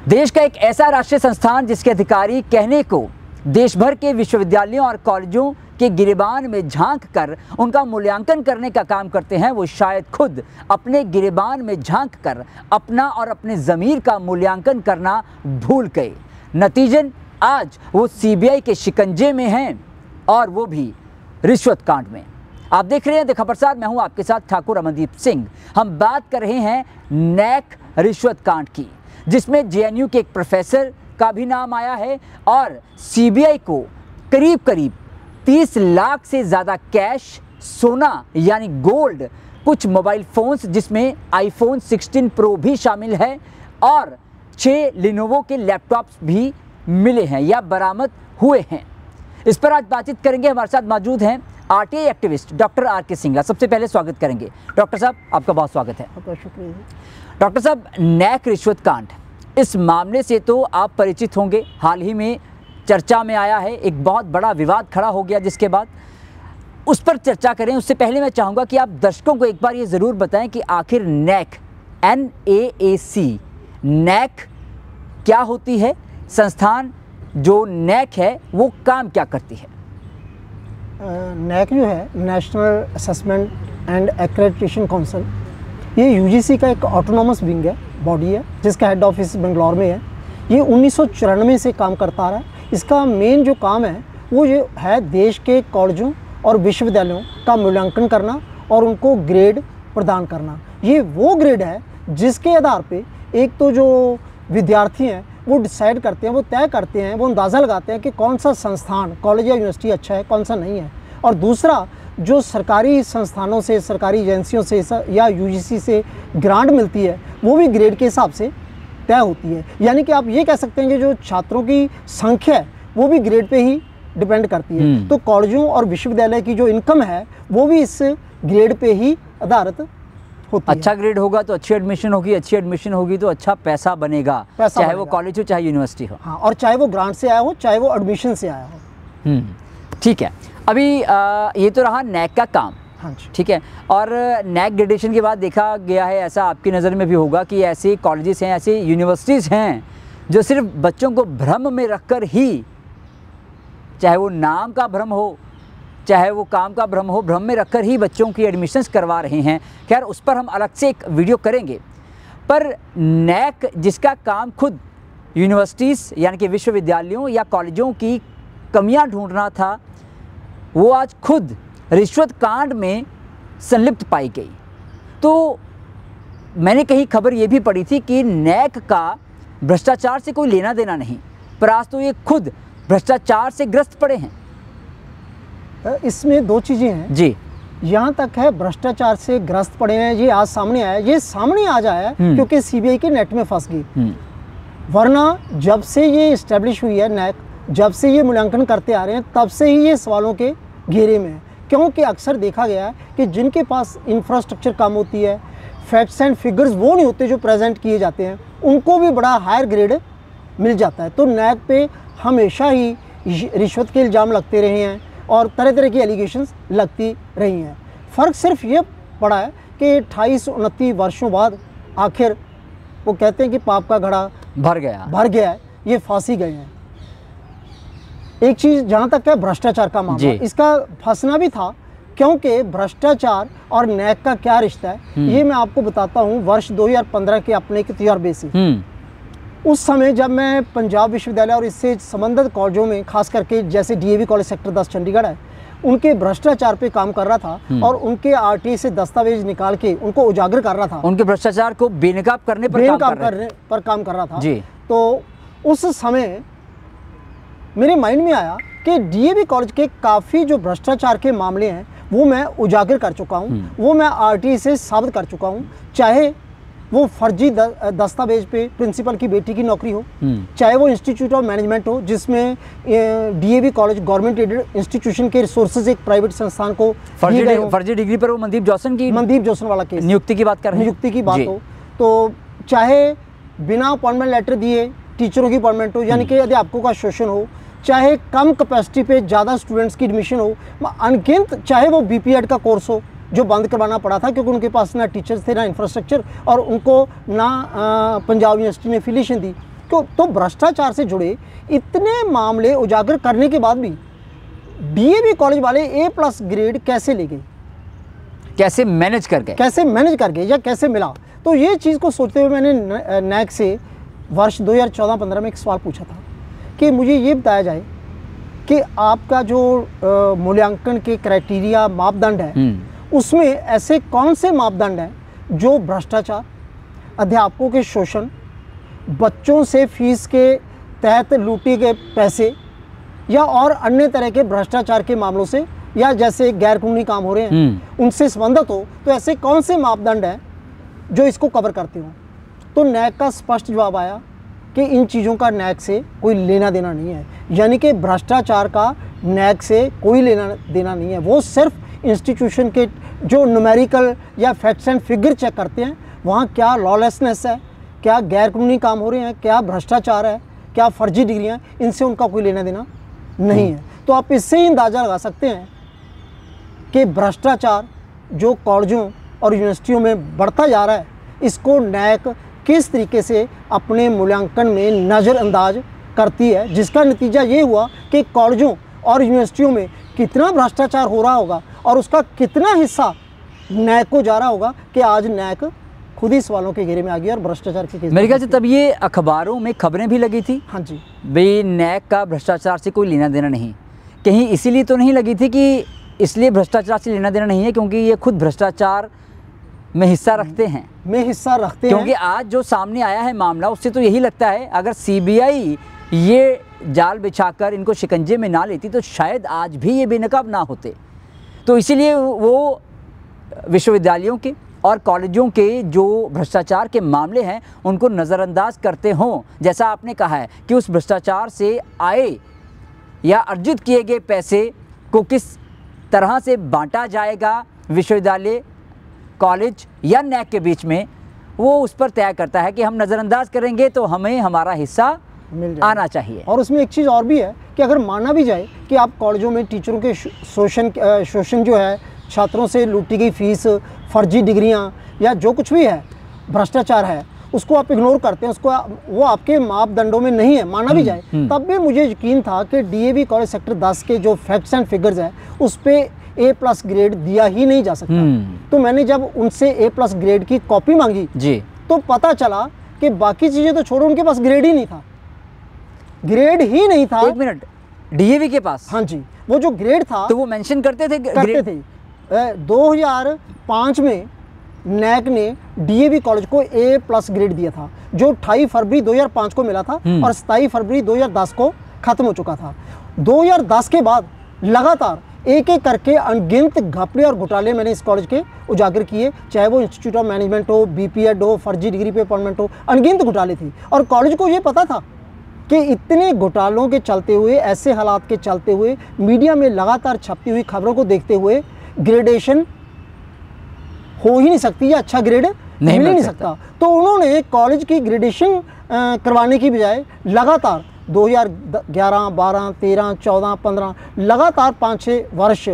देश का एक ऐसा राष्ट्रीय संस्थान जिसके अधिकारी कहने को देश भर के विश्वविद्यालयों और कॉलेजों के गिरेबान में झांक कर उनका मूल्यांकन करने का काम करते हैं, वो शायद खुद अपने गिरेबान में झांक कर अपना और अपने ज़मीर का मूल्यांकन करना भूल गए। नतीजन आज वो सीबीआई के शिकंजे में हैं और वो भी रिश्वत कांड में। आप देख रहे हैं द खबर साथ, मैं हूं आपके साथ ठाकुर अमनदीप सिंह। हम बात कर रहे हैं नैक रिश्वत कांड की, जिसमें जेएनयू के एक प्रोफेसर का भी नाम आया है और सीबीआई को करीब करीब 30 लाख से ज़्यादा कैश, सोना यानी गोल्ड, कुछ मोबाइल फ़ोन्स जिसमें आईफोन 16 प्रो भी शामिल है और 6 लिनोवो के लैपटॉप्स भी मिले हैं या बरामद हुए हैं। इस पर आज बातचीत करेंगे। हमारे साथ मौजूद हैं RTI activist doctor R K. Singhla. सबसे पहले स्वागत करेंगे डॉक्टर साहब, आपका बहुत स्वागत है। आपका शुक्रिया। डॉक्टर साहब, नैक रिश्वत कांड, इस मामले से तो आप परिचित होंगे, हाल ही में चर्चा में आया है, एक बहुत बड़ा विवाद खड़ा हो गया जिसके बाद उस पर चर्चा करें। उससे पहले मैं चाहूँगा कि आप दर्शकों को एक बार ये ज़रूर बताएं कि आखिर नैक, NAAC, नैक क्या होती है, संस्थान जो नैक है वो काम क्या करती है? नैक जो है national assessment and accreditation council, ये यूजीसी का एक ऑटोनॉमस विंग है, बॉडी है, जिसका हेड ऑफिस बेंगलोर में है। ये 1994 से काम करता आ रहा है। इसका मेन जो काम है वो ये है देश के कॉलेजों और विश्वविद्यालयों का मूल्यांकन करना और उनको ग्रेड प्रदान करना। ये वो ग्रेड है जिसके आधार पे एक तो जो विद्यार्थी हैं वो डिसाइड करते हैं, वो तय करते हैं, वो अंदाज़ा लगाते हैं कि कौन सा संस्थान, कॉलेज या यूनिवर्सिटी अच्छा है, कौन सा नहीं है। और दूसरा, जो सरकारी संस्थानों से, सरकारी एजेंसियों से या यूजीसी से ग्रांट मिलती है, वो भी ग्रेड के हिसाब से तय होती है। यानी कि आप ये कह सकते हैं कि जो छात्रों की संख्या है वो भी ग्रेड पे ही डिपेंड करती है। तो कॉलेजों और विश्वविद्यालय की जो इनकम है वो भी इस ग्रेड पे ही आधारित होती है। अच्छा ग्रेड होगा तो अच्छी एडमिशन होगी, अच्छी एडमिशन होगी तो अच्छा पैसा बनेगा, चाहे वो कॉलेज हो चाहे यूनिवर्सिटी हो। हाँ, और चाहे वो ग्रांट से आया हो चाहे वो एडमिशन से आया हो। ठीक है। अभी ये तो रहा नैक का काम। हाँ जी, ठीक है। और नैक ग्रेडेशन के बाद देखा गया है, ऐसा आपकी नज़र में भी होगा कि ऐसे कॉलेजेस हैं, ऐसे यूनिवर्सिटीज़ हैं जो सिर्फ बच्चों को भ्रम में रखकर ही, चाहे वो नाम का भ्रम हो चाहे वो काम का भ्रम हो, भ्रम में रखकर ही बच्चों की एडमिशन्स करवा रहे हैं। खैर, उस पर हम अलग से एक वीडियो करेंगे। पर नैक, जिसका काम खुद यूनिवर्सिटीज़ यानी कि विश्वविद्यालयों या कॉलेजों की कमियां ढूंढना था, वो आज खुद रिश्वत कांड में संलिप्त पाई गई। तो मैंने कहीं खबर ये भी पढ़ी थी कि नैक का भ्रष्टाचार से कोई लेना देना नहीं, पर आज तो ये खुद भ्रष्टाचार से ग्रस्त पड़े हैं। इसमें दो चीज़ें हैं जी। यहाँ तक है भ्रष्टाचार से ग्रस्त पड़े हैं, ये आज सामने आया, ये सामने आज आया क्योंकि सीबीआई के नेट में फंस गई। वरना जब से ये इस्टेब्लिश हुई है नैक, जब से ये मूल्यांकन करते आ रहे हैं, तब से ही ये सवालों के घेरे में है। क्योंकि अक्सर देखा गया है कि जिनके पास इंफ्रास्ट्रक्चर कम होती है, फैक्ट्स एंड फिगर्स वो नहीं होते जो प्रेजेंट किए जाते हैं, उनको भी बड़ा हायर ग्रेड मिल जाता है। तो नैक पे हमेशा ही रिश्वत के इल्ज़ाम लगते रहे हैं और तरह तरह की एलिगेशंस लगती रही हैं। फ़र्क सिर्फ ये पड़ा है कि 28-29 वर्षों बाद आखिर वो कहते हैं कि पाप का घड़ा भर गया है, ये फांसी गए हैं। एक चीज़ जहाँ तक है भ्रष्टाचार का मामला, इसका फंसना भी था, क्योंकि भ्रष्टाचार और नैक का क्या रिश्ता है ये मैं आपको बताता हूँ। वर्ष 2015 के अपने के तजुर्बे से, उस समय जब मैं पंजाब विश्वविद्यालय और इससे संबंधित कॉलेजों में, खास करके जैसे DAV कॉलेज सेक्टर 10 चंडीगढ़ है, उनके भ्रष्टाचार पे काम कर रहा था और उनके आरटीआई से दस्तावेज निकाल के उनको उजागर कर रहा था, उनके भ्रष्टाचार को बेनकाब करने पर काम कर रहा था जी। तो उस समय मेरे माइंड में आया कि DAV कॉलेज के काफ़ी जो भ्रष्टाचार के मामले हैं वो मैं उजागर कर चुका हूँ, वो मैं आरटीआई से साबित कर चुका हूँ। चाहे वो फर्जी दस्तावेज पे प्रिंसिपल की बेटी की नौकरी हो, चाहे वो इंस्टीट्यूट ऑफ मैनेजमेंट हो जिसमें DAV college government aided institution के रिसोर्सेज एक प्राइवेट संस्थान को फर्जी डिग्री पर वो मनदीप जोसन वाला केस, नियुक्ति की बात हो, तो चाहे बिना अपॉइंटमेंट लेटर दिए टीचरों की अपॉइंटमेंट हो, यानी कि अध्यापकों का शोषण हो, चाहे कम कैपेसिटी पे ज़्यादा स्टूडेंट्स की एडमिशन हो, अनगिनत, चाहे वो BPEd का कोर्स हो जो बंद करवाना पड़ा था क्योंकि उनके पास ना टीचर्स थे ना इंफ्रास्ट्रक्चर और उनको ना पंजाब यूनिवर्सिटी ने एफिलिएशन दी। तो भ्रष्टाचार से जुड़े इतने मामले उजागर करने के बाद भी डीएवी कॉलेज वाले A+ ग्रेड कैसे ले गए, कैसे मैनेज कर गए या कैसे मिला। तो ये चीज़ को सोचते हुए मैंने नैक से वर्ष 2014-15 में एक सवाल पूछा था कि मुझे ये बताया जाए कि आपका जो मूल्यांकन के क्राइटेरिया मापदंड है उसमें ऐसे कौन से मापदंड हैं जो भ्रष्टाचार, अध्यापकों के शोषण, बच्चों से फीस के तहत लूटे गए पैसे या और अन्य तरह के भ्रष्टाचार के मामलों से या जैसे गैरकानूनी काम हो रहे हैं उनसे संबंधित हो, तो ऐसे कौन से मापदंड हैं जो इसको कवर करते हो। तो नैक का स्पष्ट जवाब आया कि इन चीज़ों का नैक से कोई लेना देना नहीं है, यानी कि भ्रष्टाचार का नैक से कोई लेना देना नहीं है। वो सिर्फ इंस्टीट्यूशन के जो न्यूमेरिकल या फैक्ट्स एंड फिगर चेक करते हैं, वहाँ क्या लॉलेसनेस है, क्या गैरकानूनी काम हो रहे हैं, क्या भ्रष्टाचार है, क्या फर्जी डिग्रियाँ, इनसे उनका कोई लेना देना नहीं है। तो आप इससे ही अंदाज़ा लगा सकते हैं कि भ्रष्टाचार जो कॉलेजों और यूनिवर्सिटियों में बढ़ता जा रहा है, इसको नैक किस तरीके से अपने मूल्यांकन में नज़रअंदाज करती है, जिसका नतीजा ये हुआ कि कॉलेजों और यूनिवर्सिटियों में कितना भ्रष्टाचार हो रहा होगा और उसका कितना हिस्सा नैक को जा रहा होगा कि आज नैक खुद ही सवालों के घेरे में आ गया और भ्रष्टाचार के केस। मेरे ख्याल से तब ये अखबारों में खबरें भी लगी थी। हाँ जी, भाई नैक का भ्रष्टाचार से कोई लेना देना नहीं। कहीं इसीलिए तो नहीं लगी थी कि इसलिए भ्रष्टाचार से लेना देना नहीं है क्योंकि ये खुद भ्रष्टाचार में हिस्सा रखते हैं, क्योंकि आज जो सामने आया है मामला, उससे तो यही लगता है अगर सीबीआई ये जाल बिछाकर इनको शिकंजे में ना लेती तो शायद आज भी ये बेनकाब ना होते। तो इसीलिए वो विश्वविद्यालयों के और कॉलेजों के जो भ्रष्टाचार के मामले हैं उनको नज़रअंदाज करते हों। जैसा आपने कहा है कि उस भ्रष्टाचार से आए या अर्जित किए गए पैसे को किस तरह से बांटा जाएगा विश्वविद्यालय, कॉलेज या नैक के बीच में, वो उस पर तय करता है कि हम नज़रअंदाज करेंगे तो हमें हमारा हिस्सा आना चाहिए। और उसमें एक चीज़ और भी है कि अगर माना भी जाए कि आप कॉलेजों में टीचरों के शोषण जो है, छात्रों से लूटी गई फीस, फर्जी डिग्रियां या जो कुछ भी है भ्रष्टाचार है, उसको आप इग्नोर करते हैं, उसको वो आपके मापदंडों में नहीं है, माना भी जाए, तब भी मुझे यकीन था कि डीएवी कॉलेज सेक्टर 10 के जो फैक्ट्स एंड फिगर्स है उस पर A+ ग्रेड दिया ही नहीं जा सकता। तो मैंने जब उनसे A+ ग्रेड की कॉपी मांगी जी, तो पता चला कि बाकी चीज़ें तो छोड़ो, उनके पास ग्रेड ही नहीं था, ग्रेड ही नहीं था। एक मिनट, डीएवी के पास? हाँ जी, वो जो ग्रेड था तो वो मेंशन करते थे 2005 में नैक ने डीएवी कॉलेज को A+ ग्रेड दिया था, जो 28 फरवरी 2005 को मिला था और 27 फरवरी 2010 को ख़त्म हो चुका था। 2010 के बाद लगातार एक एक करके अनगिनत घपले और घोटाले मैंने इस कॉलेज के उजागर किए, चाहे वो इंस्टीट्यूट ऑफ मैनेजमेंट हो, बीपीएड हो, फर्जी डिग्री पे अपॉइंटमेंट हो, अनगिनत घोटाले थे। और कॉलेज को ये पता था कि इतने घोटालों के चलते हुए, ऐसे हालात के चलते हुए, मीडिया में लगातार छपती हुई खबरों को देखते हुए ग्रेडेशन हो ही नहीं सकती या अच्छा ग्रेड मिल ही नहीं सकता। तो उन्होंने कॉलेज की ग्रेडेशन करवाने की बजाय लगातार 2011, 12, 13, 14, 15 लगातार 5-6 वर्ष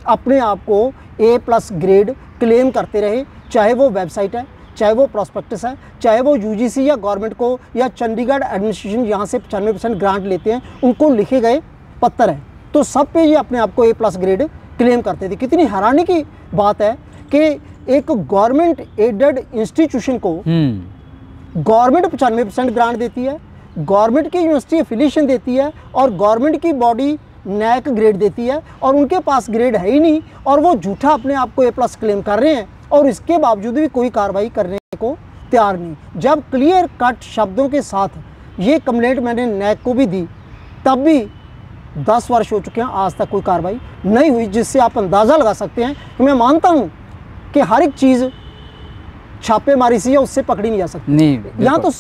अपने आप को A+ ग्रेड क्लेम करते रहे, चाहे वो वेबसाइट है, चाहे वो प्रॉस्पेक्टस है, चाहे वो यूजीसी या गवर्नमेंट को या चंडीगढ़ एडमिनिस्ट्रेशन यहाँ से 95% ग्रांट लेते हैं उनको लिखे गए पत्र हैं, तो सब पे ये अपने आप को A+ ग्रेड क्लेम करते थे। कितनी हैरानी की बात है कि एक गवर्नमेंट एडेड इंस्टीट्यूशन को गवर्नमेंट 95% ग्रांट देती है, गवर्नमेंट की यूनिवर्सिटी एफिलिएशन देती है और गवर्नमेंट की बॉडी नैक ग्रेड देती है और उनके पास ग्रेड है ही नहीं और वो झूठा अपने आप को A+ क्लेम कर रहे हैं और इसके बावजूद भी कोई कार्रवाई करने को तैयार नहीं। जब क्लियर कट शब्दों के साथ ये कंप्लेंट मैंने नैक को भी दी, तब भी 10 वर्ष हो चुके हैं, आज तक कोई कार्रवाई नहीं हुई, जिससे आप अंदाज़ा लगा सकते हैं कि मैं मानता हूँ कि हर एक चीज़ छापेमारी से या उससे पकड़ी नहीं जा सकती। नहीं, यहाँ तो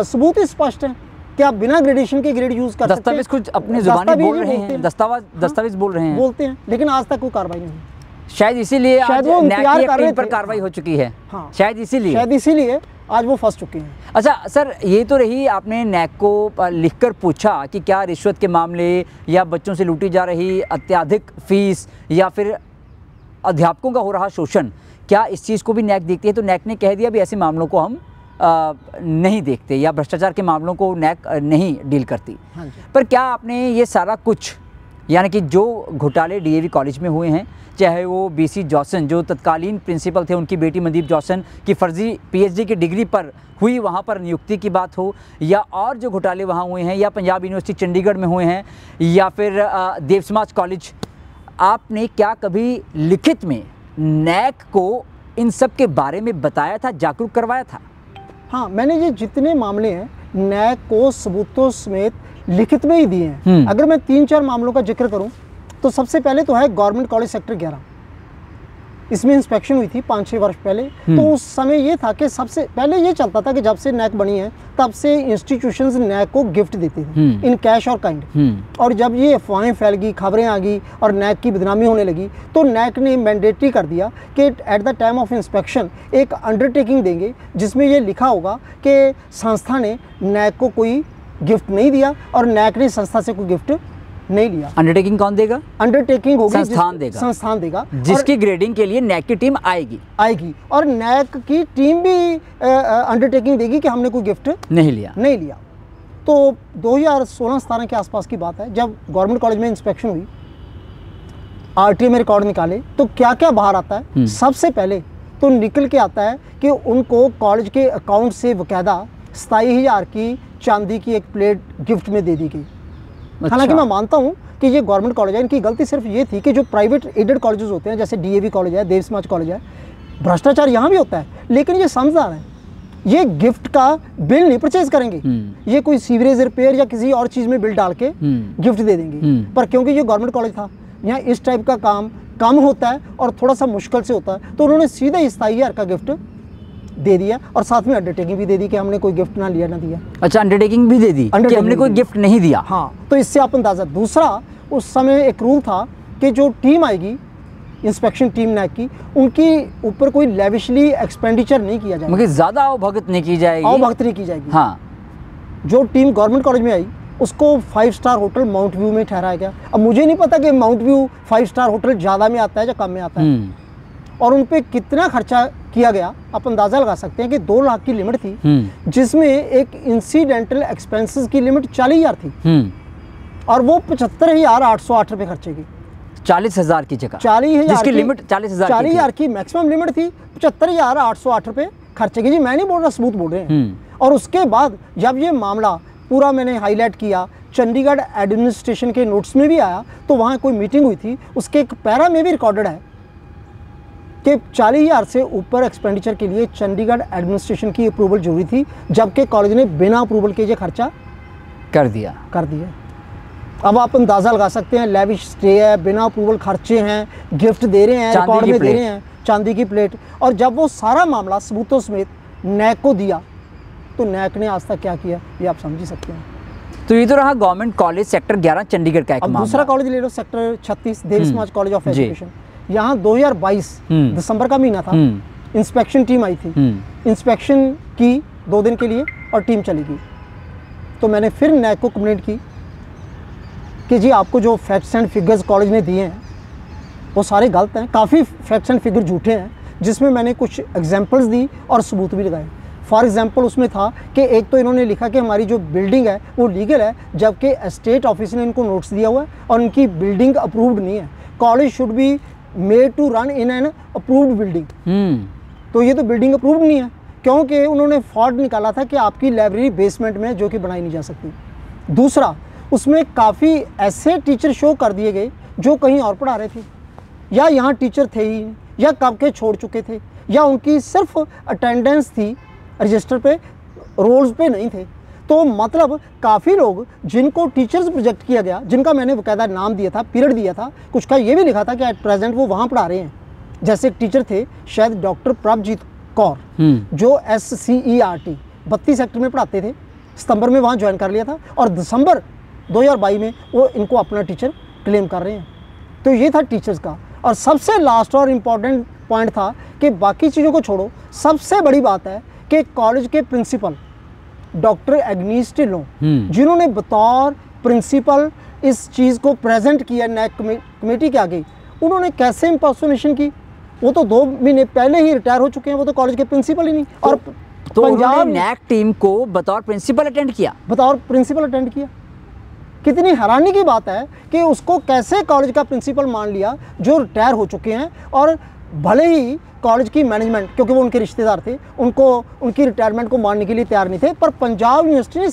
सबूत ही स्पष्ट है कि आप बिना ग्रेडेशन के ग्रेड यूज कर सकते हैं। दस्तावेज कुछ अपनी जुबानी बोल रहे हैं, दस्तावेज बोल रहे हैं, बोलते हैं, लेकिन आज तक कोई कार्रवाई नहीं। शायद इसीलिए आज इंतजार कर रहे पर कार्रवाई हो चुकी है। हाँ, शायद इसीलिए आज वो फंस चुके हैं। अच्छा सर, ये तो रही, आपने नैक को लिखकर पूछा कि क्या रिश्वत के मामले या बच्चों से लूटी जा रही अत्यधिक फीस या फिर अध्यापकों का हो रहा शोषण, क्या इस चीज़ को भी नैक देखती है? तो नैक ने कह दिया भी ऐसे मामलों को हम नहीं देखते या भ्रष्टाचार के मामलों को नैक नहीं डील करती। हाँ जी। पर क्या आपने ये सारा कुछ, यानी कि जो घोटाले डीएवी कॉलेज में हुए हैं, चाहे वो बीसी जॉसन जो तत्कालीन प्रिंसिपल थे, उनकी बेटी मनदीप जॉसन की फर्जी पीएचडी की डिग्री पर हुई वहाँ पर नियुक्ति की बात हो, या और जो घोटाले वहाँ हुए हैं, या पंजाब यूनिवर्सिटी चंडीगढ़ में हुए हैं, या फिर देव समाज कॉलेज, आपने क्या कभी लिखित में नैक को इन सब के बारे में बताया था, जागरूक करवाया था? हाँ, मैंने ये जितने मामले हैं नैक को सबूतों समेत लिखित में ही दिए हैं। अगर मैं 3-4 मामलों का जिक्र करूं तो सबसे पहले तो है गवर्नमेंट कॉलेज सेक्टर 11, इसमें इंस्पेक्शन हुई थी 5-6 वर्ष पहले। तो उस समय ये था कि सबसे पहले ये चलता था कि जब से नैक बनी है तब से इंस्टीट्यूशंस नैक को गिफ्ट देते थे इन कैश और काइंड। और जब ये अफवाहें फैल गई, खबरें आ गई और नैक की बदनामी होने लगी, तो नैक ने मैंडेटरी कर दिया कि at the time of inspection एक अंडरटेकिंग देंगे जिसमें ये लिखा होगा कि संस्था ने नैक को कोई गिफ्ट नहीं दिया और नैक ने संस्था से कोई गिफ्ट नहीं लिया। अंडरटेकिंग कौन देगा? अंडरटेकिंग होगी संस्थान देगा जिसकी ग्रेडिंग के लिए नैक की टीम आएगी और नैक की टीम भी अंडरटेकिंग देगी कि हमने कोई गिफ्ट नहीं लिया। तो 2016-17 के आसपास की बात है, जब गवर्नमेंट कॉलेज में इंस्पेक्शन हुई, आरटीए में रिकॉर्ड निकाले तो क्या क्या बाहर आता है। सबसे पहले तो निकल के आता है कि उनको कॉलेज के अकाउंट से बकायदा 27,000 की चांदी की एक प्लेट गिफ्ट में दे दी गई। हालांकि मैं मानता हूं कि ये गवर्नमेंट कॉलेज है, इनकी गलती सिर्फ ये थी कि जो प्राइवेट एडेड कॉलेजेस होते हैं जैसे डीएवी कॉलेज है, देव समाज कॉलेज है, भ्रष्टाचार यहाँ भी होता है, लेकिन ये समझदार है, ये गिफ्ट का बिल नहीं परचेज करेंगे, ये कोई सीवरेज रिपेयर या किसी और चीज़ में बिल डाल के गिफ्ट दे देंगे। पर क्योंकि ये गवर्नमेंट कॉलेज था, यहाँ इस टाइप का काम कम होता है और थोड़ा सा मुश्किल से होता है, तो उन्होंने सीधे 27,000 का गिफ्ट दे दिया और साथ में अंडरटेकिंग भी दे दी कि हमने कोई गिफ्ट ना लिया ना दिया। अच्छा, अंडरटेकिंग भी दे दी कि हमने कोई गिफ्ट नहीं दिया। हाँ, तो इससे आप अंदाजा। दूसरा, उस समय एक रूल था कि जो टीम आएगी इंस्पेक्शन टीम नैक की, उनकी ऊपर कोई लेविशली एक्सपेंडिचर नहीं किया जाएगा, मतलब ज़्यादा आवभगत नहीं की जाएगी। आवभगत नहीं की जाएगी। हाँ, जो टीम गवर्नमेंट कॉलेज में आई उसको 5 स्टार होटल माउंट व्यू में ठहराया गया। अब मुझे नहीं पता कि माउंट व्यू 5 स्टार होटल ज़्यादा में आता है या कम में आता है, और उन पर कितना खर्चा किया गया आप अंदाज़ा लगा सकते हैं कि 2 लाख की लिमिट थी, जिसमें एक इंसिडेंटल एक्सपेंसेस की लिमिट 40,000 थी और वो 75,808 रुपये खर्चे की। 40,000 की जगह 40,000 जिसकी लिमिट 40,000 की मैक्सिमम लिमिट थी, 75,808 रुपये खर्चे की। जी मैं नहीं बोल रहा, सबूत बोल रहे हैं। और उसके बाद जब ये मामला पूरा मैंने हाईलाइट किया, चंडीगढ़ एडमिनिस्ट्रेशन के नोट्स में भी आया, तो वहाँ कोई मीटिंग हुई थी, उसके एक पैरा में भी रिकॉर्डेड है कि 40,000 से ऊपर एक्सपेंडिचर के लिए चंडीगढ़ एडमिनिस्ट्रेशन की अप्रूवल जरूरी थी, जबकि कॉलेज ने बिना अप्रूवल के ये खर्चा कर दिया। अब आप अंदाज़ा लगा सकते हैं, लेविश स्टे है, बिना अप्रूवल खर्चे हैं, गिफ्ट दे रहे हैं, रिकॉर्ड में दे रहे हैं, चांदी की प्लेट। और जब वो सारा मामला सबूतों समेत नैक को दिया तो नैक ने आज तक क्या किया ये आप समझ ही सकते हैं। तो ये तो रहा गवर्नमेंट कॉलेज सेक्टर 11 चंडीगढ़ का एक मामला। दूसरा कॉलेज ले लो, sector 36 Dev Samaj college of education. यहाँ 2022 दिसंबर का महीना था, इंस्पेक्शन टीम आई थी, इंस्पेक्शन की 2 दिन के लिए और टीम चली गई। तो मैंने फिर नैक को कंप्लेंट की कि जी आपको जो फैक्ट्स एंड फिगर्स कॉलेज ने दिए हैं वो सारे गलत हैं, काफ़ी फैक्ट्स एंड फिगर झूठे हैं, जिसमें मैंने कुछ एग्जांपल्स दी और सबूत भी लगाए। फॉर एग्जांपल उसमें था कि एक तो इन्होंने लिखा कि हमारी जो बिल्डिंग है वो लीगल है, जबकि एस्टेट ऑफिस ने इनको नोटिस दिया हुआ है और उनकी बिल्डिंग अप्रूव्ड नहीं है। College should be made to run in an approved building. तो ये तो बिल्डिंग अप्रूव्ड नहीं है, क्योंकि उन्होंने फॉल्ट निकाला था कि आपकी लाइब्रेरी बेसमेंट में जो कि बनाई नहीं जा सकती। दूसरा, उसमें काफ़ी ऐसे टीचर शो कर दिए गए जो कहीं और पढ़ा रहे थे, या यहाँ टीचर थे ही, या कब के छोड़ चुके थे, या उनकी सिर्फ अटेंडेंस थी रजिस्टर पे, रोल्स पे नहीं थे। तो मतलब काफ़ी लोग जिनको टीचर्स प्रोजेक्ट किया गया, जिनका मैंने बाकायदा नाम दिया था, पीरियड दिया था, कुछ का ये भी लिखा था कि एट प्रेजेंट वो वहाँ पढ़ा रहे हैं। जैसे एक टीचर थे शायद डॉक्टर प्रभजीत कौर, जो SCERT 32 सेक्टर में पढ़ाते थे, सितंबर में वहाँ ज्वाइन कर लिया था और दिसंबर 2022 में वो इनको अपना टीचर क्लेम कर रहे हैं। तो ये था टीचर्स का। और सबसे लास्ट और इम्पॉर्टेंट पॉइंट था कि बाकी चीज़ों को छोड़ो, सबसे बड़ी बात है कि कॉलेज के प्रिंसिपल डॉक्टर एग्नीस टिल्लो, जिन्होंने बतौर प्रिंसिपल इस चीज़ को प्रेजेंट किया नैक कमेटी के आगे, उन्होंने कैसे इम्पर्सोनेशन की? वो तो 2 महीने पहले ही रिटायर हो चुके हैं, वो तो कॉलेज के प्रिंसिपल ही नहीं। और तो उन्होंने नैक टीम को बतौर प्रिंसिपल अटेंड किया? बतौर प्रिंसिपल अटेंड किया। कितनी हैरानी की बात है कि उसको कैसे कॉलेज का प्रिंसिपल मान लिया, जो रिटायर हो चुके हैं, और भले ही कॉलेज की मैनेजमेंट, क्योंकि वो उनके रिश्तेदार थे, उनको उनकी रिटायरमेंट को मानने के लिए तैयार नहीं थे, पर पंजाब यूनिवर्सिटी ने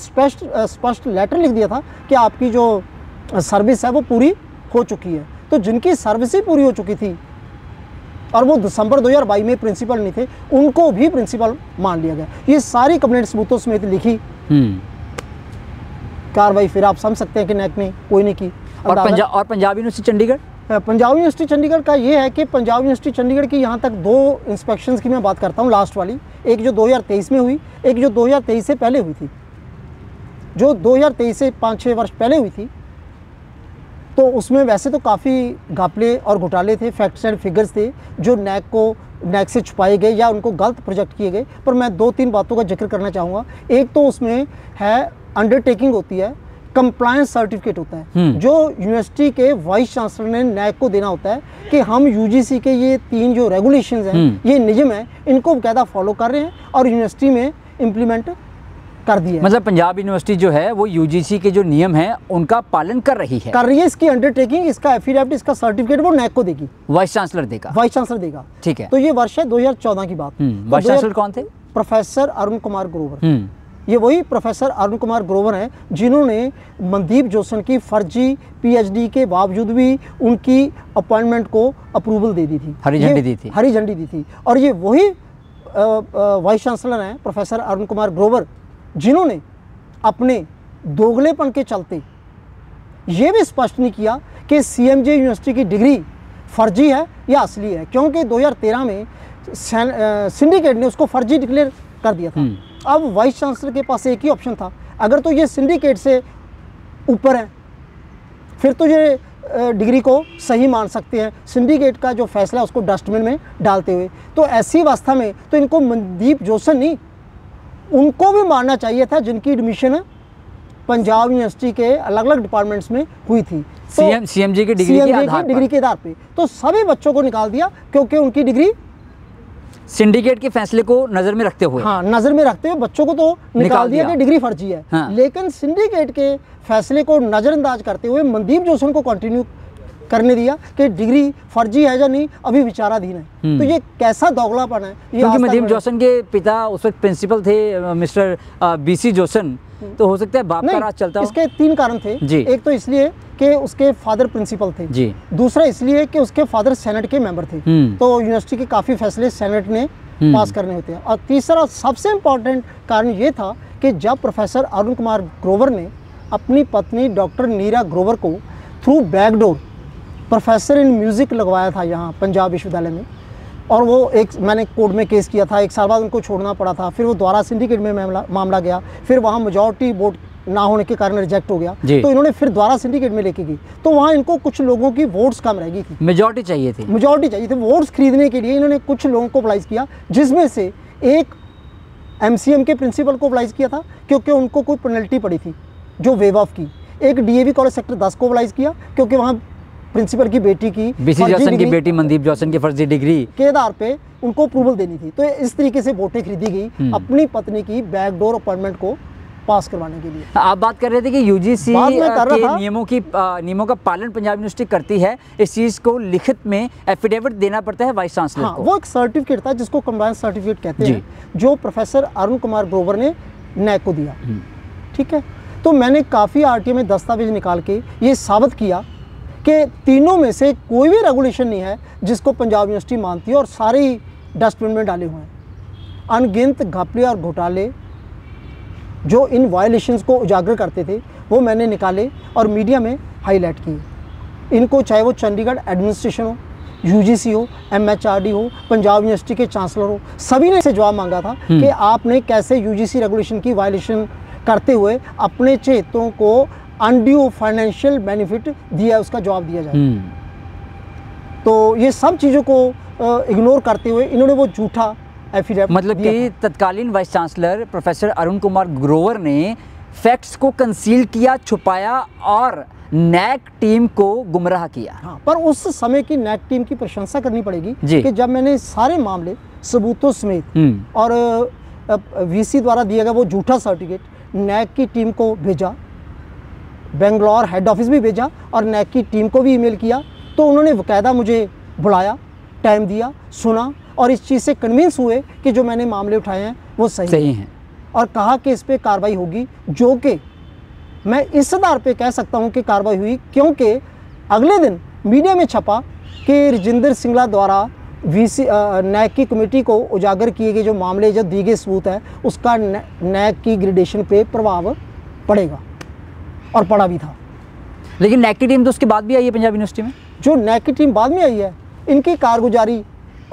स्पष्ट लेटर लिख दिया था कि आपकी जो सर्विस है वो पूरी हो चुकी है। तो जिनकी सर्विस ही पूरी हो चुकी थी और वो दिसंबर 2022 में प्रिंसिपल नहीं थे, उनको भी प्रिंसिपल मान लिया गया। ये सारी कंप्लेंट सबूतों समेत लिखी, कार्रवाई फिर आप समझ सकते हैं कि नैक ने कोई नहीं की। और पंजाब यूनिवर्सिटी चंडीगढ़, पंजाब यूनिवर्सिटी चंडीगढ़ का ये है कि पंजाब यूनिवर्सिटी चंडीगढ़ की यहाँ तक 2 इंस्पेक्शंस की मैं बात करता हूँ, लास्ट वाली, एक जो 2023 में हुई, एक जो 2023 से पहले हुई थी। जो 2023 से 5-6 वर्ष पहले हुई थी, तो उसमें वैसे तो काफ़ी घपले और घोटाले थे, फैक्ट्स एंड फिगर्स थे जो नैक से छुपाए गए या उनको गलत प्रोजेक्ट किए गए। पर मैं 2-3 बातों का जिक्र करना चाहूँगा। एक तो उसमें है अंडरटेकिंग होती है, कंप्लायंस सर्टिफिकेट होता है जो यूनिवर्सिटी के वाइस चांसलर ने नैक को देना होता है कि हम यूजीसी के ये 3 जो रेगुलेशंस हैं, ये नियम हैं, इनको बाकायदा फॉलो कर रहे हैं और यूनिवर्सिटी में इम्प्लीमेंट कर दिया। मतलब पंजाब यूनिवर्सिटी जो है वो यूजीसी के जो नियम हैं उनका पालन कर रही है। इसकी अंडरटेकिंग, इसका एफिडेविट, इसका सर्टिफिकेट वो नैक को देगी, वाइस चांसलर देगा। ठीक है। तो ये वर्ष है 2014 की बात। वाइस चांसलर कौन थे? प्रोफेसर अरुण कुमार ग्रोवर। ये वही प्रोफेसर अरुण कुमार ग्रोवर हैं जिन्होंने मनदीप जोसन की फर्जी पीएचडी के बावजूद भी उनकी अपॉइंटमेंट को अप्रूवल दे दी थी, हरी झंडी दी थी। और ये वही वाइस चांसलर हैं प्रोफेसर अरुण कुमार ग्रोवर जिन्होंने अपने दोगलेपन के चलते ये भी स्पष्ट नहीं किया कि सीएमजे यूनिवर्सिटी की डिग्री फर्जी है या असली है, क्योंकि 2013 में सिंडिकेट ने उसको फर्जी डिक्लेयर कर दिया था। अब वाइस चांसलर के पास एक ही ऑप्शन था, अगर तो ये सिंडिकेट से ऊपर है फिर तो ये डिग्री को सही मान सकते हैं, सिंडिकेट का जो फैसला है उसको डस्टबिन में डालते हुए। तो ऐसी अवस्था में तो इनको मनदीप जोसन नहीं, उनको भी मानना चाहिए था जिनकी एडमिशन पंजाब यूनिवर्सिटी के अलग अलग डिपार्टमेंट्स में हुई थी, तो सीएमजे की डिग्री के आधार पे। तो सभी बच्चों को निकाल दिया क्योंकि उनकी डिग्री सिंडिकेट के फैसले को नजर में रखते हुए, नजर में रखते हुए बच्चों को तो निकाल दिया कि डिग्री फर्जी है। लेकिन सिंडिकेट के फैसले को नजरअंदाज करते हुए मनदीप जोसन को कंटिन्यू करने दिया कि डिग्री फर्जी है या नहीं अभी विचाराधीन है। तो ये कैसा दोगलापन है। क्योंकि मनदीप जोसन के पिता उस वक्त प्रिंसिपल थे मिस्टर बीसी जोसन, तो हो सकता है बाप का राज चलता हो। इसके 3 कारण थे। एक तो इसलिए कि उसके फादर प्रिंसिपल थे जी। दूसरा इसलिए कि उसके फादर सेनेट के मेंबर थे, तो यूनिवर्सिटी के काफ़ी फैसले सेनेट ने पास करने होते हैं। और तीसरा सबसे इम्पोर्टेंट कारण ये था कि जब प्रोफेसर अरुण कुमार ग्रोवर ने अपनी पत्नी डॉक्टर नीरा ग्रोवर को through backdoor professor in music लगवाया था यहाँ पंजाब विश्वविद्यालय में, और वो मैंने कोर्ट में केस किया था, 1 साल बाद उनको छोड़ना पड़ा था। फिर वो द्वारा सिंडिकेट में मामला गया, फिर वहाँ मेजॉरिटी वोट ना होने के कारण रिजेक्ट हो गया, तो इन्होंने फिर द्वारा सिंडिकेट में लेके गई। तो वहाँ इनको कुछ लोगों की वोट्स कम रह गई थी, मेजॉरिटी चाहिए थी। वोट्स खरीदने के लिए इन्होंने कुछ लोगों को अप्लाइज किया, जिसमें से एक एमसीएम के प्रिंसिपल को अप्लाइज किया था क्योंकि उनको कोई पेनल्टी पड़ी थी जो वेव ऑफ की। एक डीएवी कॉलेज सेक्टर 10 को अप्लाइज किया क्योंकि वहाँ प्रिंसिपल की बेटी की, बीसी जोसन की बेटी मनदीप जोसन की फर्जी डिग्री के आधार पे उनको अप्रूवल देनी थी। तो इस तरीके से वोटें खरीदी गई अपनी पत्नी की बैकडोर अपॉइंटमेंट को पास करवाने के लिए। आप बात कर रहे थे कि यूजीसी के नियमों का पालन पंजाब यूनिवर्सिटी करती है, इस चीज़ को लिखित में एफिडेविट देना पड़ता है वाइस चांसलर को। वो एक सर्टिफिकेट था जिसको कंप्लायंस सर्टिफिकेट कहते हैं, जो प्रोफेसर अरुण कुमार ग्रोवर ने नैक को दिया। ठीक है, तो मैंने काफ़ी आरटीए में दस्तावेज निकाल के ये साबित किया कि तीनों में से कोई भी रेगुलेशन नहीं है जिसको पंजाब यूनिवर्सिटी मानती है, और सारे ही डस्टबिन में डाले हुए हैं। अनगिनत घपले और घोटाले जो इन वायलेशंस को उजागर करते थे वो मैंने निकाले और मीडिया में हाईलाइट किए। इनको चाहे वो चंडीगढ़ एडमिनिस्ट्रेशन हो, यूजीसी हो, एमएचआरडी हो, पंजाब यूनिवर्सिटी के चांसलर हो, सभी ने से जवाब मांगा था कि आपने कैसे यूजीसी रेगुलेशन की वायलेशन करते हुए अपने चेतों को अनड्यू फाइनेंशियल बेनिफिट दिया, उसका जवाब दिया जाए। तो ये सब चीज़ों को इग्नोर करते हुए इन्होंने वो झूठा एफिडेविट, मतलब कि तत्कालीन vice chancellor professor Arun Kumar Grover ने फैक्ट्स को कंसील किया, छुपाया और नैक टीम को गुमराह किया। पर उस समय की नैक टीम की प्रशंसा करनी पड़ेगी कि जब मैंने सारे मामले सबूतों समेत और वीसी द्वारा दिया गया वो झूठा सर्टिफिकेट नैक की टीम को भेजा, बेंगलोर हेड ऑफिस भी भेजा और नैक की टीम को भी ईमेल किया। तो उन्होंने बाकायदा मुझे बुलाया, टाइम दिया, सुना और इस चीज़ से कन्विंस हुए कि जो मैंने मामले उठाए हैं वो सही हैं और कहा कि इस पर कार्रवाई होगी, जो कि मैं इस आधार पे कह सकता हूं कि कार्रवाई हुई क्योंकि अगले दिन मीडिया में छपा कि राजेंद्र सिंगला द्वारा वीसी नैक की कमेटी को उजागर किए गए जो मामले, जो दी गए सबूत है, उसका नैक की ग्रेडेशन पे प्रभाव पड़ेगा और पड़ा भी था। लेकिन नैक की टीम तो उसके बाद भी आई है पंजाब यूनिवर्सिटी में। जो नैक की टीम बाद में आई है, इनकी कारगुजारी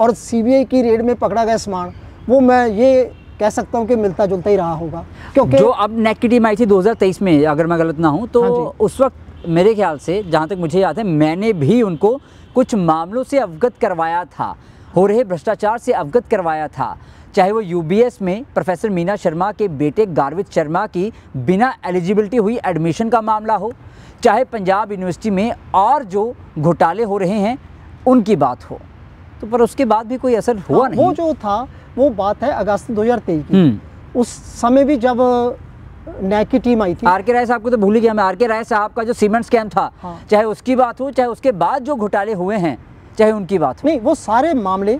और सीबीआई की रेड में पकड़ा गया सामान, वो मैं ये कह सकता हूं कि मिलता जुलता ही रहा होगा। क्योंकि जो अब नैक की टीम आई थी 2023 में, अगर मैं गलत ना हूं तो हाँ उस वक्त मेरे ख्याल से, जहां तक मुझे याद है, मैंने भी उनको कुछ मामलों से अवगत करवाया था, हो रहे भ्रष्टाचार से अवगत करवाया था। चाहे वो यूबीएस में प्रोफेसर मीना शर्मा के बेटे गारवित शर्मा की बिना एलिजिबिलिटी हुई एडमिशन का मामला हो, चाहे पंजाब यूनिवर्सिटी में और जो घोटाले हो रहे हैं उनकी बात हो, तो पर उसके बाद भी कोई असर हुआ नहीं। वो जो था वो बात है अगस्त 2023 की। उस समय भी जब नैक की टीम आई थी, आर.के. राय साहब को तो भूल ही गया मैं। आर.के. राय साहब का जो सीमेंट स्कैम था, हाँ। चाहे उसकी बात हो, चाहे उसके बाद जो घोटाले हुए हैं, चाहे उनकी बात हो, नहीं, वो सारे मामले,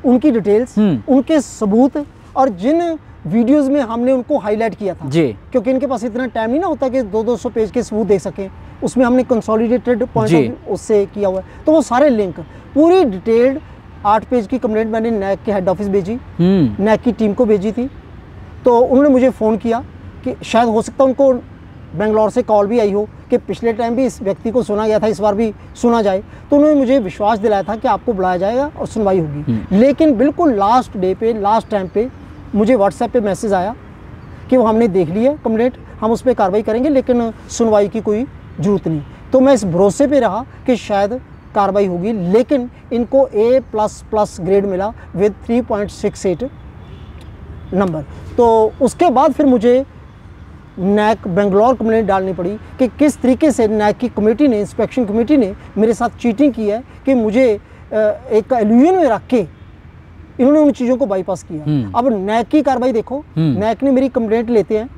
उनकी डिटेल्स, उनके सबूत और जिन वीडियोस में हमने उनको हाईलाइट किया था जी, क्योंकि इनके पास इतना टाइम नहीं ना होता कि 200 पेज के सबूत देख सकें, उसमें हमने कंसोलिडेटेड पॉइंट उससे किया हुआ है। तो वो सारे लिंक, पूरी डिटेल्ड 8 पेज की कंप्लेंट मैंने नैक के हेड ऑफिस भेजी, नैक की टीम को भेजी थी। तो उन्होंने मुझे फ़ोन किया कि शायद हो सकता है उनको बेंगलोर से कॉल भी आई हो कि पिछले टाइम भी इस व्यक्ति को सुना गया था, इस बार भी सुना जाए। तो उन्होंने मुझे विश्वास दिलाया था कि आपको बुलाया जाएगा और सुनवाई होगी। लेकिन बिल्कुल लास्ट डे पे, लास्ट टाइम पे मुझे व्हाट्सएप पे मैसेज आया कि वो हमने देख ली है कंप्लेंट, हम उस पर कार्रवाई करेंगे लेकिन सुनवाई की कोई ज़रूरत नहीं। तो मैं इस भरोसे पे रहा कि शायद कार्रवाई होगी, लेकिन इनको A++ ग्रेड मिला विद 3.68 नंबर। तो उसके बाद फिर मुझे नैक बेंगलोर कंप्लेंट डालनी पड़ी कि किस तरीके से नैक की कमेटी ने, इंस्पेक्शन कमेटी ने मेरे साथ चीटिंग की है कि मुझे एक एल्यूजन में रख के इन्होंने उन चीज़ों को बाईपास किया। अब नैक की कार्रवाई देखो, नैक ने मेरी कंप्लेंट लेते हैं,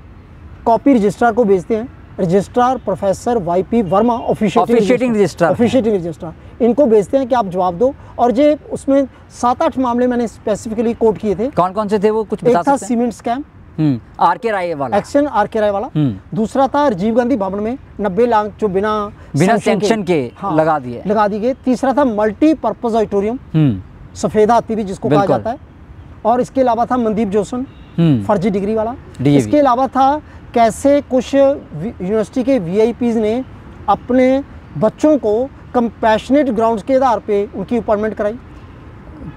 कॉपी रजिस्ट्रार को भेजते हैं, registrar professor YP Verma, officiating registrar, इनको भेजते हैं कि आप जवाब दो। और जे उसमें 7-8 मामले मैंने स्पेसिफिकली कोट किए थे। कौन कौन से थे वो, कुछ बता एक था सकते हैं? Cement scam, R K. राय वाला एक्शन आर.के. राय वाला। दूसरा था राजीव गांधी भवन में 90 लाख जो बिना सैंक्शन के लगा दी गए। तीसरा था मल्टीपर्पज ऑडिटोरियम, सफेद हाथी भी जिसको कहा जाता है। और इसके अलावा था मनदीप जोशन, फर्जी डिग्री वाला। इसके अलावा था कैसे कुछ यूनिवर्सिटी के वीआईपीज ने अपने बच्चों को कंपैशनेट ग्राउंड्स के आधार पे उनकी अपॉइंटमेंट कराई।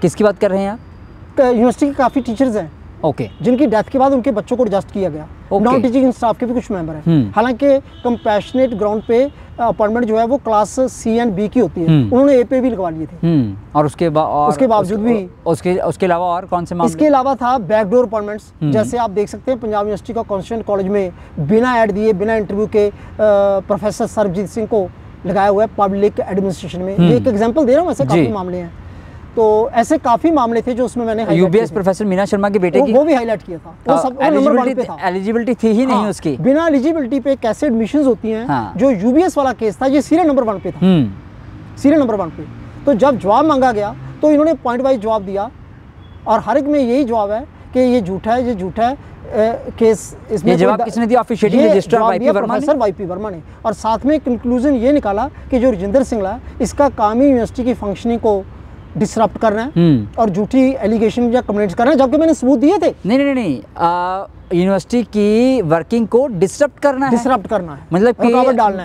किसकी बात कर रहे हैं आप? यूनिवर्सिटी के काफ़ी टीचर्स हैं ओके, जिनकी डेथ के बाद उनके बच्चों को एडजस्ट किया गया। नॉन टीचिंग स्टाफ के भी कुछ मेंबर हैं। हालांकि कंपैशनेट ग्राउंड पे अपॉइंटमेंट जो है वो क्लास C एंड B की होती है, उन्होंने A पे भी लगवा लिए थे। और उसके बावजूद भी उसके अलावा और कौन से मामले? इसके अलावा था बैकडोर अपॉइंटमेंट्स। जैसे आप देख सकते हैं पंजाब यूनिवर्सिटी का कॉन्स्टिट्यूएंट कॉलेज में बिना ऐड दिए, बिना इंटरव्यू के प्रोफेसर सरबजीत सिंह को लगाया हुआ है पब्लिक एडमिनिस्ट्रेशन में। ये एक एग्जाम्पल दे रहा हूँ, ऐसे काफ़ी मामले हैं। तो ऐसे काफ़ी मामले थे जो उसमें मैंने यूबीएस प्रोफेसर मीना शर्मा के बेटे की वो भी हाईलाइट किया था। वो सब नंबर 1 पे था। एलिजिबिलिटी थी ही नहीं उसकी। बिना एलिजिबिलिटी पे कैसे एडमिशंस होती हैं, जो यूबीएस वाला केस था, ये सीरियल नंबर 1 पे था। सीरियल नंबर 1 पे। तो जब जवाब मांगा गया तो इन्होंने पॉइंट वाइज जवाब दिया और हर एक में यही जवाब है कि ये झूठा है, ये झूठा है। केस इसमें जवाब किसने दिया? ऑफिशिएटिंग रजिस्ट्रार वाईपी वर्मा ने। और साथ में कंक्लूजन ये निकाला कि जो राजेंद्र सिंगला, इसका काम ही यूनिवर्सिटी की फंक्शनिंग को डिसरप्ट करना है और झूठी एलिगेशन या कंप्लेंट्स करना है, जबकि मैंने सबूत दिए थे। नहीं, यूनिवर्सिटी की वर्किंग को डिसरप्ट करना है,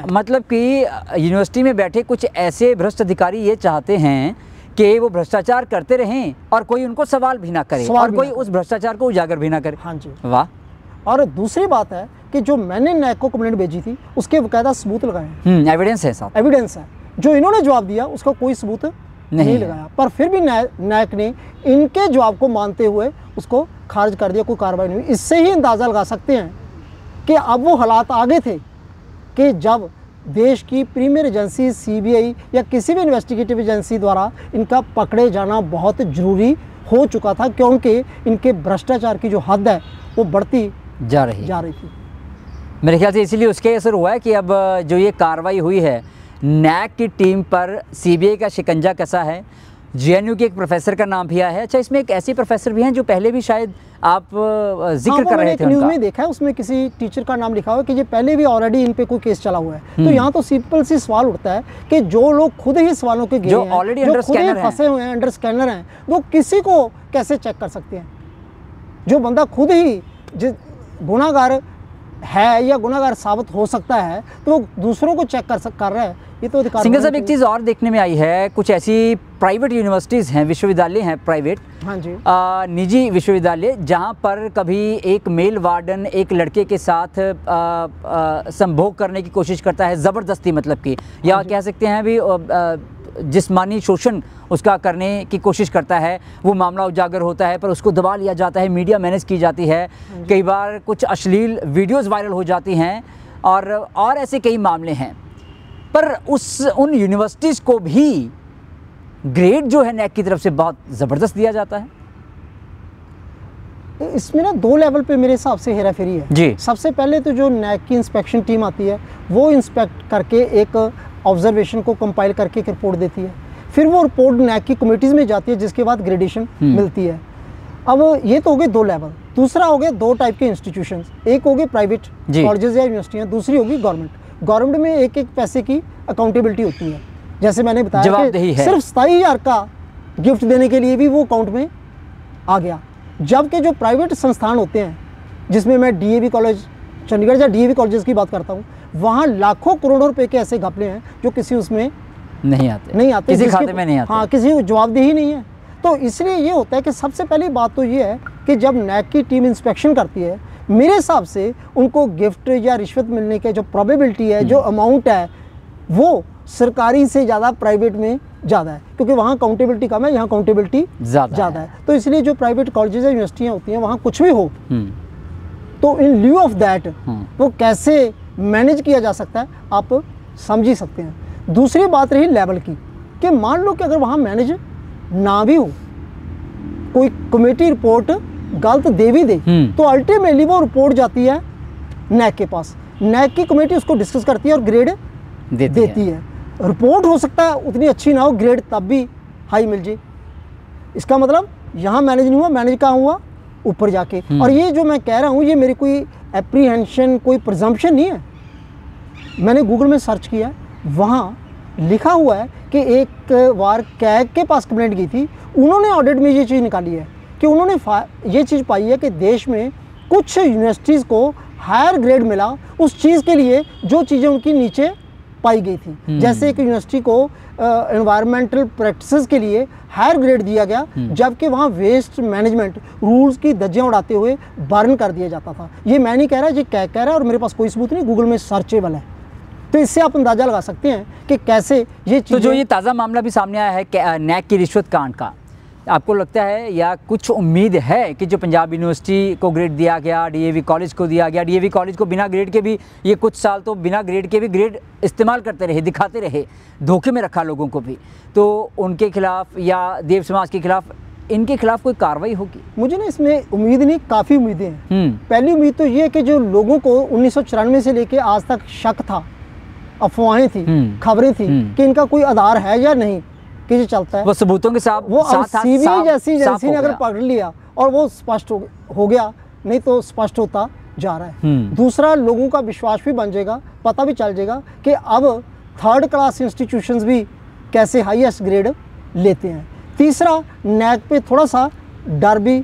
मतलब कि यूनिवर्सिटी में बैठे कुछ ऐसे भ्रष्ट अधिकारी ये चाहते हैं कि वो भ्रष्टाचार करते रहें और कोई उनको सवाल भी ना करे और कोई उस भ्रष्टाचार को उजागर भी ना करे। हाँ जी, वाह। और दूसरी बात है कि जो मैंने नैक को कंप्लेंट भेजी थी उसके बकायदा सबूत लगाए, एविडेंस है साहब, एविडेंस है। जो इन्होंने जवाब दिया उसका कोई सबूत नहीं लगाया, पर फिर भी नैक ने इनके जवाब को मानते हुए उसको खारिज कर दिया, कोई कार्रवाई नहीं हुई। इससे ही अंदाज़ा लगा सकते हैं कि अब वो हालात आ गए थे कि जब देश की प्रीमियर एजेंसी सीबीआई या किसी भी इन्वेस्टिगेटिव एजेंसी द्वारा इनका पकड़े जाना बहुत ज़रूरी हो चुका था, क्योंकि इनके भ्रष्टाचार की जो हद है वो बढ़ती जा रही थी। मेरे ख्याल से इसीलिए उसके असर हुआ है कि अब जो ये कार्रवाई हुई है, नैक की टीम पर सीबीआई का शिकंजा कसा है। जेएनयू के एक प्रोफेसर का नाम भी आया है। अच्छा, इसमें एक ऐसे प्रोफेसर भी हैं जो पहले भी शायद आप जिक्र कर रहे थे, न्यूज़ में देखा है, उसमें किसी टीचर का नाम लिखा हुआ है कि ये पहले भी ऑलरेडी इन पे कोई केस चला हुआ है। तो यहाँ तो सिंपल सी सवाल उठता है कि जो लोग खुद ही सवालों के घिरे हैं, ऑलरेडी जो खुद ही फंसे हुए हैं, अंडर स्कैनर हैं, वो किसी को कैसे चेक कर सकते हैं? जो बंदा खुद ही गुनाहगार है या गुनाहगार साबित हो सकता है, तो वो दूसरों को चेक कर रहा है, ये तो अधिकार। सिंघल साहब, एक चीज़ और देखने में आई है, कुछ ऐसी प्राइवेट यूनिवर्सिटीज़ हैं, विश्वविद्यालय हैं प्राइवेट, हाँ जी, निजी विश्वविद्यालय, जहां पर कभी एक मेल वार्डन एक लड़के के साथ संभोग करने की कोशिश करता है, ज़बरदस्ती मतलब कि, या कह सकते हैं भी जिस्मानी शोषण उसका करने की कोशिश करता है। वो मामला उजागर होता है पर उसको दबा लिया जाता है, मीडिया मैनेज की जाती है, कई बार कुछ अश्लील वीडियोज़ वायरल हो जाती हैं, और ऐसे कई मामले हैं। पर उन यूनिवर्सिटीज़ को भी ग्रेड जो है नैक की तरफ से बहुत ज़बरदस्त दिया जाता है। इसमें ना 2 लेवल पे मेरे हिसाब से हेराफेरी है जी। सबसे पहले तो जो नैक की इंस्पेक्शन टीम आती है, वो इंस्पेक्ट करके एक ऑब्जर्वेशन को कंपाइल करके एक रिपोर्ट देती है, फिर वो रिपोर्ट नैक की कमेटीज़ में जाती है, जिसके बाद ग्रेडेशन मिलती है। अब ये तो हो गए 2 लेवल। दूसरा हो गया 2 टाइप के इंस्टीट्यूशंस, एक हो गए प्राइवेट कॉलेजेस या यूनिवर्सिटियाँ, दूसरी होगी गवर्नमेंट। गवर्नमेंट में एक पैसे की अकाउंटेबिलिटी होती है, जैसे मैंने बताया कि सिर्फ 27,000 का गिफ्ट देने के लिए भी वो अकाउंट में आ गया। जबकि जो प्राइवेट संस्थान होते हैं, जिसमें मैं डीएवी कॉलेज चंडीगढ़ या डीएवी कॉलेजेस की बात करता हूँ, वहाँ लाखों करोड़ों रुपए के ऐसे घपले हैं जो किसी उसमें नहीं आते, किसी खाते में नहीं आते। हाँ, किसी को जवाबदेही नहीं है। तो इसलिए ये होता है कि सबसे पहली बात तो ये है कि जब नैक की टीम इंस्पेक्शन करती है, मेरे हिसाब से उनको गिफ्ट या रिश्वत मिलने के जो प्रोबेबिलिटी है, जो अमाउंट है, वो सरकारी से ज़्यादा प्राइवेट में ज़्यादा है, क्योंकि वहाँ अकाउंटेबिलिटी कम है, यहाँ अकाउंटेबिलिटी ज़्यादा है। तो इसलिए जो प्राइवेट कॉलेजेस या यूनिवर्सिटियाँ होती हैं, वहाँ कुछ भी हो तो इन ल्यू ऑफ दैट वो कैसे मैनेज किया जा सकता है, आप समझ ही सकते हैं। दूसरी बात रही लेवल की, कि मान लो कि अगर वहाँ मैनेज ना भी हो, कोई कमेटी रिपोर्ट गलत दे भी दे, तो अल्टीमेटली वो रिपोर्ट जाती है नैक के पास, नैक की कमेटी उसको डिस्कस करती है और ग्रेड देती है। रिपोर्ट हो सकता है उतनी अच्छी ना हो, ग्रेड तब भी हाई मिल जाए। इसका मतलब यहाँ मैनेज नहीं हुआ, मैनेज कहाँ हुआ? ऊपर जाके। और ये जो मैं कह रहा हूँ, ये मेरी कोई एप्रीहेंशन, कोई प्रिजम्पशन नहीं है। मैंने गूगल में सर्च किया, वहाँ लिखा हुआ है कि एक बार कैग के पास कंप्लेंट की थी, उन्होंने ऑडिट में ये चीज़ निकाली है कि उन्होंने ये चीज़ पाई है कि देश में कुछ यूनिवर्सिटीज़ को हायर ग्रेड मिला उस चीज़ के लिए जो चीज़ें उनकी नीचे पाई गई थी। जैसे एक यूनिवर्सिटी को एनवायरमेंटल प्रैक्टिसेस के लिए हायर ग्रेड दिया गया, जबकि वहाँ वेस्ट मैनेजमेंट रूल्स की धज्जियाँ उड़ाते हुए बर्न कर दिया जाता था। ये मैं नहीं कह रहा, ये क्या कह रहा है, और मेरे पास कोई सबूत नहीं, गूगल में सर्चेबल है। तो इससे आप अंदाज़ा लगा सकते हैं कि कैसे ये चीज़। तो जो ये ताज़ा मामला भी सामने आया है नैक की रिश्वत कांड का, आपको लगता है या कुछ उम्मीद है कि जो पंजाब यूनिवर्सिटी को ग्रेड दिया गया, डीएवी कॉलेज को दिया गया, डीएवी कॉलेज को बिना ग्रेड के भी ये कुछ साल तो बिना ग्रेड के भी ग्रेड इस्तेमाल करते रहे, दिखाते रहे, धोखे में रखा लोगों को भी, तो उनके खिलाफ या देव समाज के खिलाफ, इनके खिलाफ कोई कार्रवाई होगी? मुझे ना इसमें उम्मीद नहीं, काफ़ी उम्मीदें हैं। पहली उम्मीद तो ये है कि जो लोगों को 1994 से लेके आज तक शक था, अफवाहें थी, खबरें थी कि इनका कोई आधार है या नहीं कि ये चलता है, वो सबूतों के साथ वो सीबीआई जैसी एजेंसी ने अगर पकड़ लिया और वो स्पष्ट हो गया, नहीं तो स्पष्ट होता जा रहा है। दूसरा, लोगों का विश्वास भी बन जाएगा, पता भी चल जाएगा कि अब 3rd क्लास इंस्टीट्यूशंस भी कैसे हाईएस्ट ग्रेड लेते हैं। तीसरा, नैक पे थोड़ा सा डर भी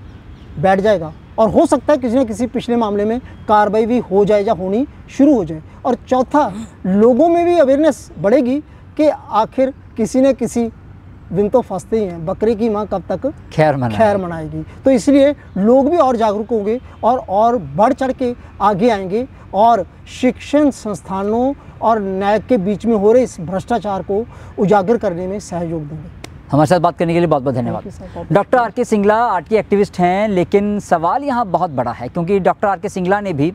बैठ जाएगा और हो सकता है किसी न किसी पिछले मामले में कार्रवाई भी हो जाए या होनी शुरू हो जाए। और चौथा, लोगों में भी अवेयरनेस बढ़ेगी कि आखिर किसी न किसी दिन तो फंसते ही हैं, बकरे की माँ कब तक खैर मनाएगी। तो इसलिए लोग भी और जागरूक होंगे और बढ़ चढ़ के आगे आएंगे और शिक्षण संस्थानों और नैक के बीच में हो रहे इस भ्रष्टाचार को उजागर करने में सहयोग देंगे। हमारे साथ बात करने के लिए बहुत बहुत धन्यवाद। Doctor R K. सिंगला आर्ट के एक्टिविस्ट हैं, लेकिन सवाल यहाँ बहुत बड़ा है, क्योंकि डॉक्टर आर.के. सिंगला ने भी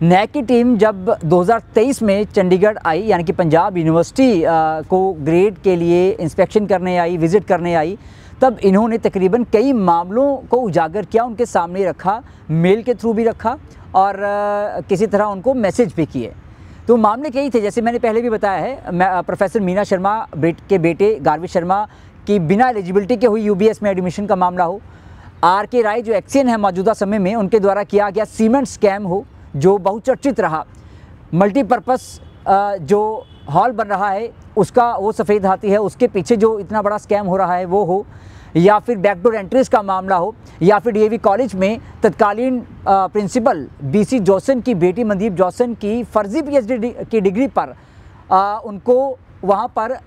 नैक की टीम जब 2023 में चंडीगढ़ आई, यानी कि पंजाब यूनिवर्सिटी को ग्रेड के लिए इंस्पेक्शन करने आई, विज़िट करने आई, तब इन्होंने तकरीबन कई मामलों को उजागर किया, उनके सामने रखा, मेल के थ्रू भी रखा और किसी तरह उनको मैसेज भी किए। तो मामले कई थे, जैसे मैंने पहले भी बताया है, प्रोफेसर मीना शर्मा के बेटे गार्विश शर्मा की बिना एलिजिबिलिटी के हुई यूबीएस में एडमिशन का मामला हो, आर.के. राय जो एक्सियन है मौजूदा समय में, उनके द्वारा किया गया सीमेंट स्कैम हो जो बहुचर्चित रहा, मल्टीपर्पस जो हॉल बन रहा है उसका वो सफ़ेद हाथी है, उसके पीछे जो इतना बड़ा स्कैम हो रहा है वो हो, या फिर बैकडोर एंट्रीज का मामला हो, या फिर डीएवी कॉलेज में तत्कालीन प्रिंसिपल बीसी जॉसन की बेटी मनदीप जॉसन की फर्जी पीएचडी की डिग्री पर उनको वहाँ पर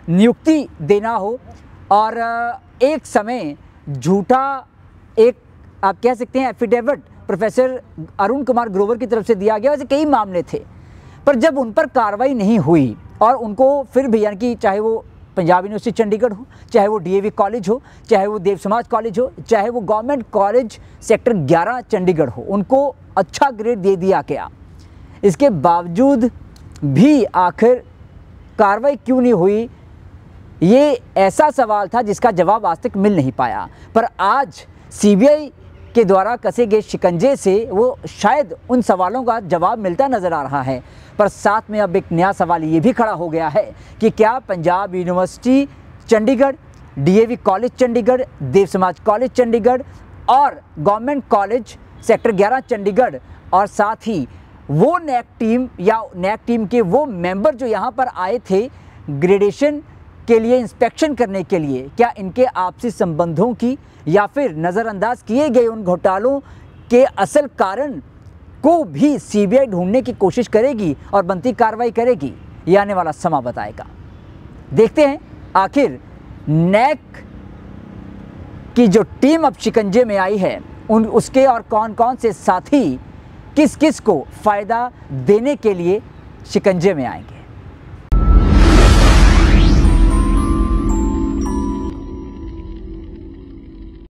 नियुक्ति देना हो, और एक समय झूठा एक आप कह सकते हैं एफिडेविट प्रोफेसर अरुण कुमार ग्रोवर की तरफ से दिया गया। ऐसे कई मामले थे, पर जब उन पर कार्रवाई नहीं हुई और उनको फिर भी, यानी कि चाहे वो पंजाब यूनिवर्सिटी चंडीगढ़ हो, चाहे वो डीएवी कॉलेज हो, चाहे वो देव समाज कॉलेज हो, चाहे वो गवर्नमेंट कॉलेज सेक्टर 11 चंडीगढ़ हो, उनको अच्छा ग्रेड दे दिया गया। इसके बावजूद भी आखिर कार्रवाई क्यों नहीं हुई, ये ऐसा सवाल था जिसका जवाब आज तक मिल नहीं पाया। पर आज सीबीआई के द्वारा कसे गए शिकंजे से वो शायद उन सवालों का जवाब मिलता नज़र आ रहा है। पर साथ में अब एक नया सवाल ये भी खड़ा हो गया है कि क्या Punjab university Chandigarh, DAV college Chandigarh, Dev Samaj college Chandigarh और गवर्नमेंट कॉलेज सेक्टर 11 चंडीगढ़ और साथ ही वो नैक टीम या नैक टीम के वो मेंबर जो यहाँ पर आए थे ग्रेडेशन के लिए, इंस्पेक्शन करने के लिए, क्या इनके आपसी संबंधों की या फिर नज़रअंदाज किए गए उन घोटालों के असल कारण को भी सीबीआई ढूंढने की कोशिश करेगी और बनती कार्रवाई करेगी? ये आने वाला समय बताएगा। देखते हैं आखिर नैक की जो टीम अब शिकंजे में आई है उसके और कौन कौन से साथी किस किस को फ़ायदा देने के लिए शिकंजे में आएंगे।